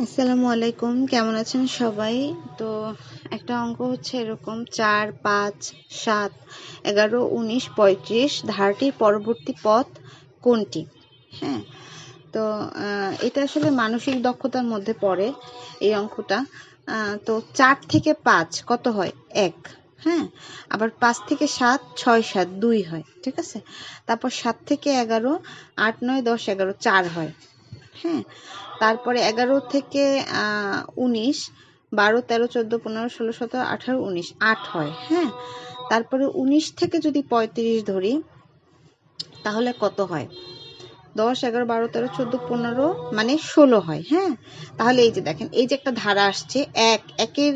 আসসালামু আলাইকুম, কেমন আছেন সবাই? তো একটা অঙ্ক হচ্ছে এরকম 4, 5, 7, 11, 19, 35 ধারাটির পরবর্তী পথ কোনটি? হ্যাঁ, তো এটা আসলে মানসিক দক্ষতার মধ্যে পড়ে এই অঙ্কটা। তো 4 থেকে 5 কত হয়? 1। হ্যাঁ, আবার 5 থেকে 7 6 7 2 হয়, ঠিক আছে। তারপর 7 থেকে 11 8 9 10 11 4 হয়। হ্যাঁ, তারপরে 11 থেকে 19 12 13 14 15 16 17 18 19 8 হয়। হ্যাঁ, তারপরে 19 থেকে যদি 35 ধরি তাহলে কত হয়? 10 11 12 13 14 15 মানে 16 হয়। হ্যাঁ, তাহলে এই যে দেখেন, এই যে একটা ধারা আসছে, একের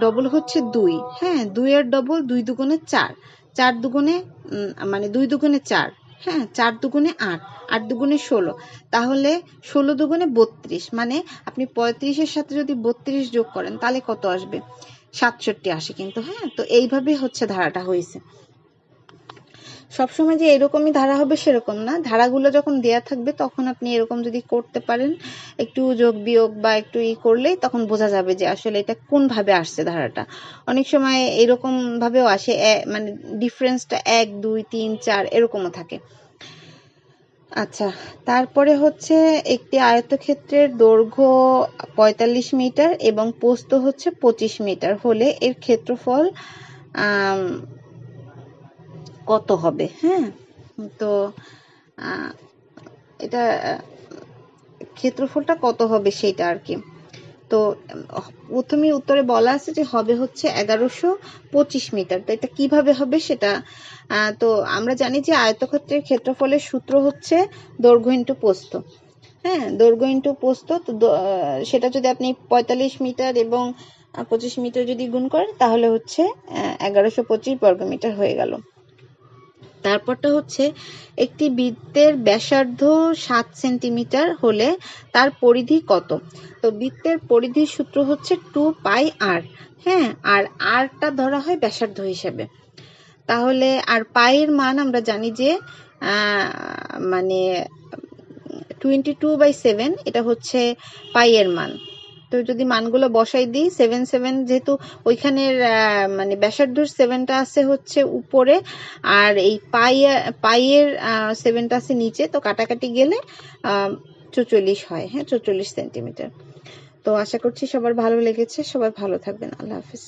ডবল হচ্ছে 2। হ্যাঁ, 2 এর ডবল 2 দুগুণে 4, 4 দুগুণে মানে 2 দুগুণে 4। হ্যাঁ, 4 দুগুণে 8, 8 দুগুণে 16, তাহলে 16 দুগুণে 32, মানে আপনি 35-এর সাথে যদি 32 যোগ করেন তাহলে কত আসবে? 67 আসে কিন্তু। হ্যাঁ, তো এইভাবে হচ্ছে ধারাটা হয়েছে। সবসময় যে এরকমই ধারা হবে সেরকম না, ধারাগুলো যখন দেয়া থাকবে তখন আপনি এরকম যদি করতে পারেন, একটু যোগ বিয়োগ বা একটু করলেই তখন বোঝা যাবে যে আসলে এটা কোন ভাবে আসছে ধারাটা। অনেক সময় এরকম ভাবেও আসে, মানে ডিফারেন্সটা 1 2 3 4 এরকমও থাকে। আচ্ছা, তারপরে হচ্ছে একটি আয়তক্ষেত্রের দৈর্ঘ্য 45 মিটার এবং প্রস্থ হচ্ছে 25 মিটার হলে এর ক্ষেত্রফল কত হবে? হ্যাঁ, তো এটা ক্ষেত্রফলটা কত হবে সেটা আর কি। তো প্রথমে উত্তরে বলা আছে যে হবে হচ্ছে 1125 মিটার। তো এটা কিভাবে হবে সেটা, তো আমরা জানি যে আয়তক্ষেত্রের ক্ষেত্রফলের সূত্র হচ্ছে দৈর্ঘ্য ইন্টু প্রস্থ। হ্যাঁ, দৈর্ঘ্য ইন্টু প্রস্থ। তো সেটা যদি আপনি 45 মিটার এবং 25 মিটার যদি গুণ করেন তাহলে হচ্ছে 1125 বর্গমিটার হয়ে গেল। তারপরটা হচ্ছে একটি বৃত্তের ব্যাসার্ধ 7 সেন্টিমিটার হলে তার পরিধি কত? তো বৃত্তের পরিধির সূত্র হচ্ছে 2πr। হ্যাঁ, আর আরটা ধরা হয় ব্যাসার্ধ হিসেবে। তাহলে আর পাইয়ের মান আমরা জানি যে মানে 22/7, এটা হচ্ছে পাইয়ের মান। তো যদি মানগুলো বসাই দিই, 7 7 যেহেতু ওইখানের মানে ব্যাসার্ধর 7টা আছে হচ্ছে উপরে, আর এই পাইয়ের 7টা আছে নিচে, তো কাটাকাটি গেলে 44 হয়। হ্যাঁ, 44 সেন্টিমিটার। তো আশা করছি সবার ভালো লেগেছে, সবাই ভালো থাকবেন। আল্লাহ হাফিজ।